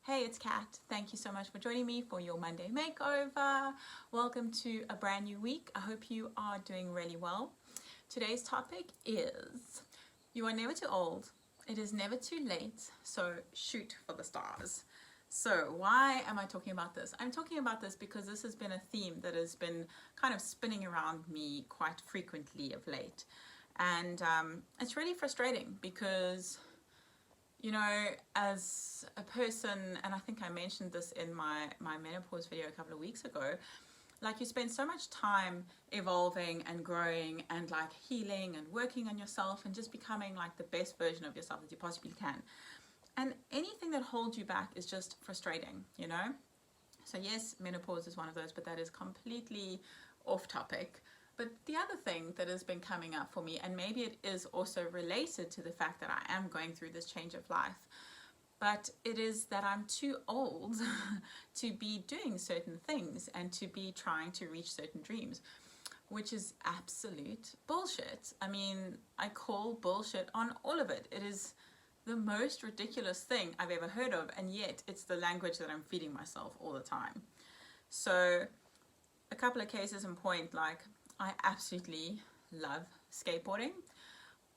Hey, it's Kat. Thank you so much for joining me for your Monday Makeover. Welcome to a brand new week. I hope you are doing really well. Today's topic is you are never too old. It is never too late, so shoot for the stars. So why am I talking about this? I'm talking about this because this has been a theme that has been kind of spinning around me quite frequently of late. And it's really frustrating because, you know, as a person, and I think I mentioned this in my menopause video a couple of weeks ago, like you spend so much time evolving and growing and like healing and working on yourself and just becoming like the best version of yourself that you possibly can. And anything that holds you back is just frustrating, you know? So yes, menopause is one of those, but that is completely off topic. But the other thing that has been coming up for me, and maybe it is also related to the fact that I am going through this change of life, but it is that I'm too old to be doing certain things and to be trying to reach certain dreams, which is absolute bullshit. I mean, I call bullshit on all of it. It is the most ridiculous thing I've ever heard of, and yet it's the language that I'm feeding myself all the time. So a couple of cases in point, like I absolutely love skateboarding.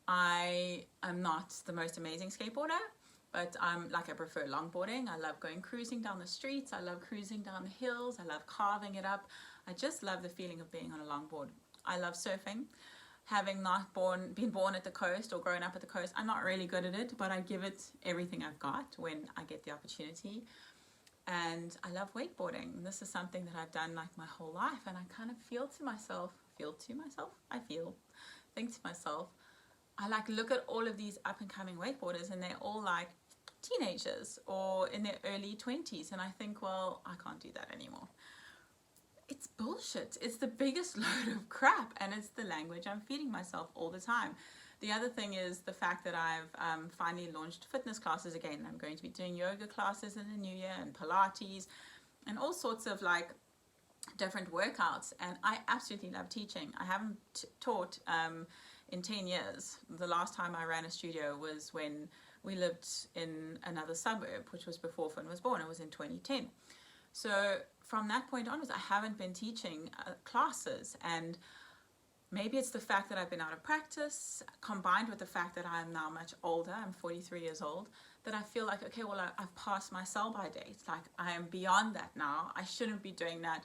I am not the most amazing skateboarder, but I prefer longboarding. I love going cruising down the streets. I love cruising down the hills. I love carving it up. I just love the feeling of being on a longboard. I love surfing. Having not been born at the coast or grown up at the coast, I'm not really good at it, but I give it everything I've got when I get the opportunity. And I love wakeboarding. This is something that I've done like my whole life, and I kind of think to myself, I like look at all of these up and coming wakeboarders and they're all like teenagers or in their early 20s, and I think, well, I can't do that anymore. It's bullshit. It's the biggest load of crap, and it's the language I'm feeding myself all the time. The other thing is the fact that I've finally launched fitness classes again. I'm going to be doing yoga classes in the new year and Pilates and all sorts of like different workouts, and I absolutely love teaching. I haven't taught in 10 years. The last time I ran a studio was when we lived in another suburb, which was before Finn was born. It was in 2010. So from that point onwards, I haven't been teaching classes, and maybe it's the fact that I've been out of practice combined with the fact that I'm now much older. I'm 43 years old, that I feel like, okay, well, I've passed my sell-by date. Like I am beyond that now. I shouldn't be doing that.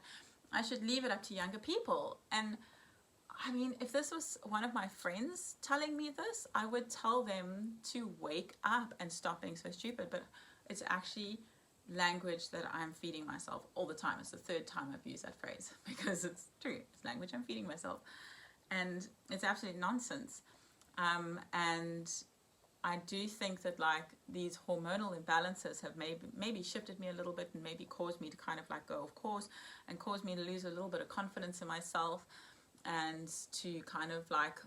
I should leave it up to younger people. And I mean, if this was one of my friends telling me this, I would tell them to wake up and stop being so stupid. But it's actually language that I'm feeding myself all the time. It's the third time I've used that phrase because it's true. It's language I'm feeding myself. And it's absolute nonsense. And I do think that like these hormonal imbalances have maybe shifted me a little bit and maybe caused me to kind of like go off course and caused me to lose a little bit of confidence in myself and to kind of like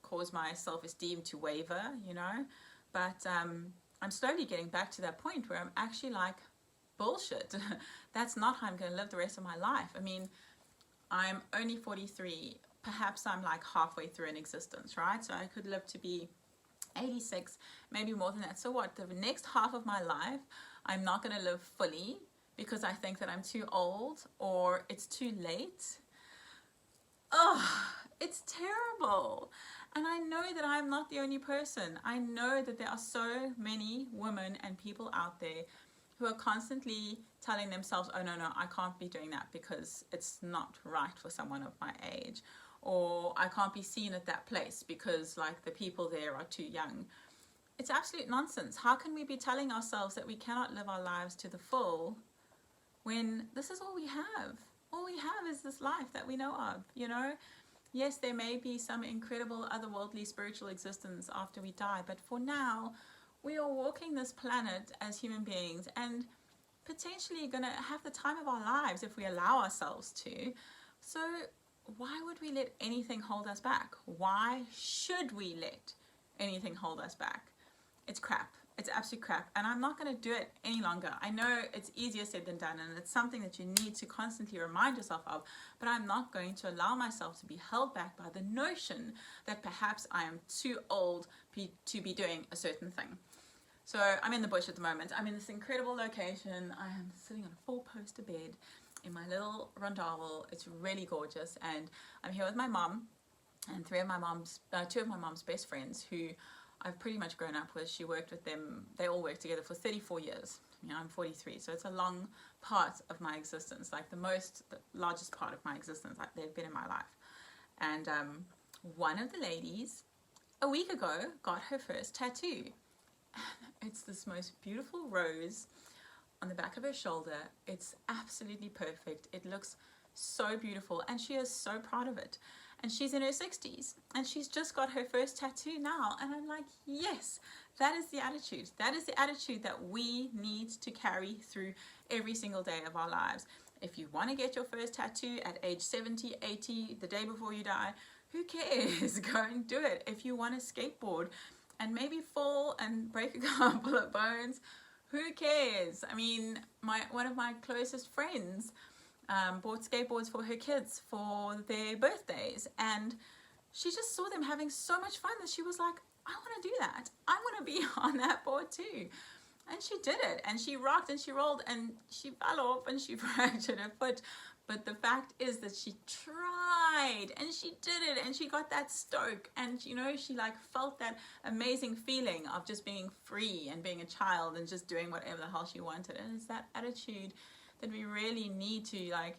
cause my self-esteem to waver, you know. But I'm slowly getting back to that point where I'm actually like, bullshit. That's not how I'm going to live the rest of my life. I mean, I'm only 43. Perhaps I'm like halfway through an existence, right? So I could live to be 86, maybe more than that. So what? The next half of my life, I'm not going to live fully because I think that I'm too old or it's too late. Oh, it's terrible. And I know that I'm not the only person. I know that there are so many women and people out there who are constantly telling themselves, oh, no, I can't be doing that because it's not right for someone of my age. Or I can't be seen at that place because like the people there are too young. It's absolute nonsense. How can we be telling ourselves that we cannot live our lives to the full when this is all we have? All we have is this life that we know of, you know? Yes, there may be some incredible otherworldly spiritual existence after we die, but for now, we are walking this planet as human beings and potentially going to have the time of our lives if we allow ourselves to. So why would we let anything hold us back? Why should we let anything hold us back? It's crap. It's absolute crap. And I'm not going to do it any longer. I know it's easier said than done, and it's something that you need to constantly remind yourself of, but I'm not going to allow myself to be held back by the notion that perhaps I am too old to be doing a certain thing. So I'm in the bush at the moment. I'm in this incredible location. I am sitting on a 4-poster bed in my little rondavel. It's really gorgeous, and I'm here with my mom and two of my mom's best friends who I've pretty much grown up with. She worked with them. They all worked together for 34 years. You know, I'm 43, so it's a long part of my existence, like the largest part of my existence. Like, they've been in my life. And one of the ladies a week ago got her first tattoo. It's this most beautiful rose on the back of her shoulder. It's absolutely perfect. It looks so beautiful, and she is so proud of it. And she's in her 60s, and she's just got her first tattoo now. And I'm like, yes, that is the attitude. That is the attitude that we need to carry through every single day of our lives. If you want to get your first tattoo at age 70, 80, the day before you die, who cares? Go and do it. If you want to skateboard and maybe fall and break a couple of bones, who cares? I mean, one of my closest friends bought skateboards for her kids for their birthdays, and she just saw them having so much fun that she was like, I want to do that. I want to be on that board too. And she did it, and she rocked and she rolled and she fell off and she fractured her foot. But the fact is that she tried and she did it, and she got that stoke, and you know, she like felt that amazing feeling of just being free and being a child and just doing whatever the hell she wanted. And it's that attitude that we really need to like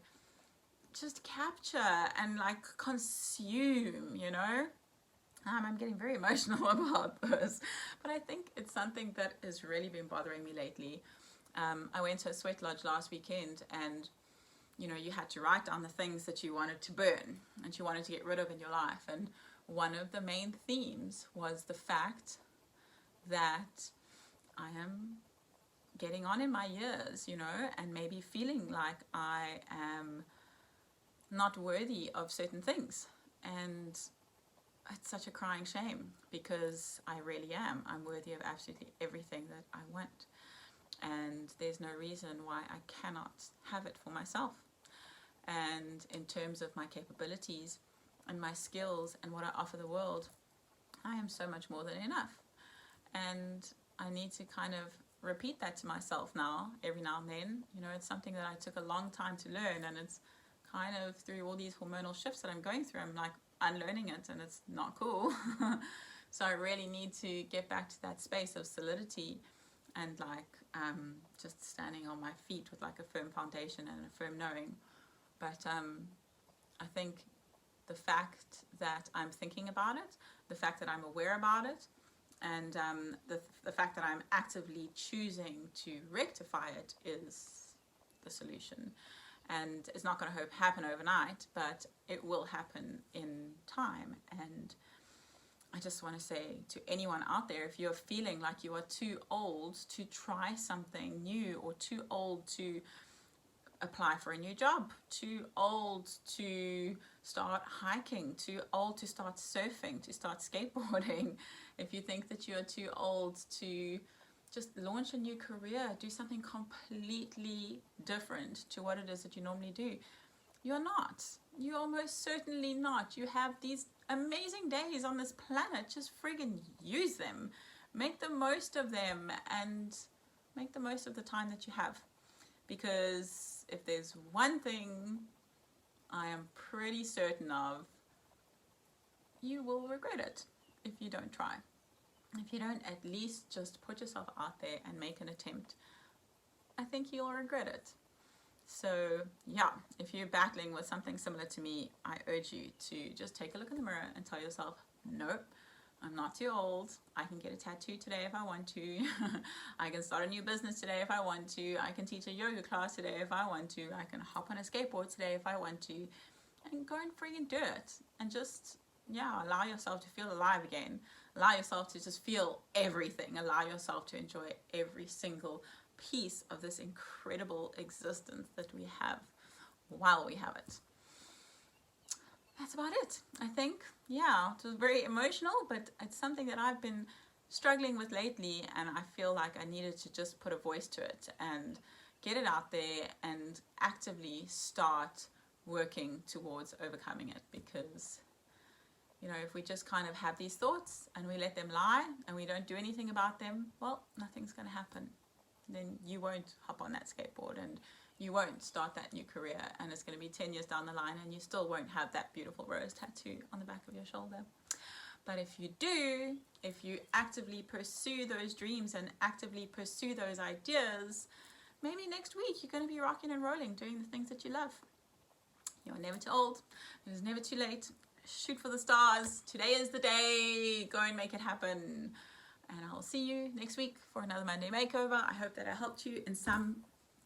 just capture and like consume, you know. I'm getting very emotional about this, but I think it's something that has really been bothering me lately. I went to a sweat lodge last weekend, and you know, you had to write down the things that you wanted to burn and you wanted to get rid of in your life. And one of the main themes was the fact that I am getting on in my years, you know, and maybe feeling like I am not worthy of certain things. And it's such a crying shame, because I really am. I'm worthy of absolutely everything that I want. And there's no reason why I cannot have it for myself. And in terms of my capabilities and my skills and what I offer the world, I am so much more than enough. And I need to kind of repeat that to myself now, every now and then. You know, it's something that I took a long time to learn, and it's kind of through all these hormonal shifts that I'm going through, I'm like unlearning it, and it's not cool. So I really need to get back to that space of solidity and like just standing on my feet with like a firm foundation and a firm knowing. But I think the fact that I'm thinking about it, the fact that I'm aware about it, and the fact that I'm actively choosing to rectify it is the solution. And it's not going to happen overnight, but it will happen in time. And I just want to say to anyone out there, if you're feeling like you are too old to try something new, or too old to apply for a new job, too old to start hiking, too old to start surfing, to start skateboarding, if you think that you're too old to just launch a new career, do something completely different to what it is that you normally do, you're not. You're almost certainly not. You have these amazing days on this planet. Just friggin' use them. Make the most of them, and make the most of the time that you have. Because if there's one thing I am pretty certain of, you will regret it if you don't try. If you don't at least just put yourself out there and make an attempt, I think you'll regret it. So yeah, if you're battling with something similar to me, I urge you to just take a look in the mirror and tell yourself, nope, I'm not too old. I can get a tattoo today if I want to. I can start a new business today if I want to. I can teach a yoga class today if I want to. I can hop on a skateboard today if I want to. And go and freaking do it. And just, yeah, allow yourself to feel alive again. Allow yourself to just feel everything. Allow yourself to enjoy every single piece of this incredible existence that we have while we have it. That's about it, I think. Yeah, it was very emotional, but it's something that I've been struggling with lately, and I feel like I needed to just put a voice to it and get it out there and actively start working towards overcoming it, because You know, if we just kind of have these thoughts and we let them lie and we don't do anything about them, well, nothing's going to happen. Then you won't hop on that skateboard and you won't start that new career, and it's going to be 10 years down the line and you still won't have that beautiful rose tattoo on the back of your shoulder. But if you do, if you actively pursue those dreams and actively pursue those ideas, maybe next week you're going to be rocking and rolling, doing the things that you love. You're never too old. It is never too late. Shoot for the stars. Today is the day. Go and make it happen. And I'll see you next week for another Monday Makeover. I hope that I helped you in some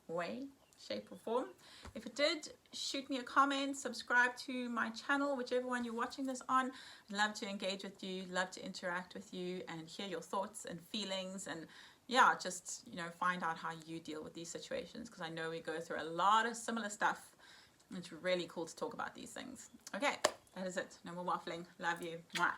way, shape or form. If it did, shoot me a comment, subscribe to my channel, whichever one you're watching this on. I'd love to engage with you, love to interact with you and hear your thoughts and feelings, and yeah, just, you know, find out how you deal with these situations, because I know we go through a lot of similar stuff. It's really cool to talk about these things. Okay, that is it. No more waffling. Love you. Mwah.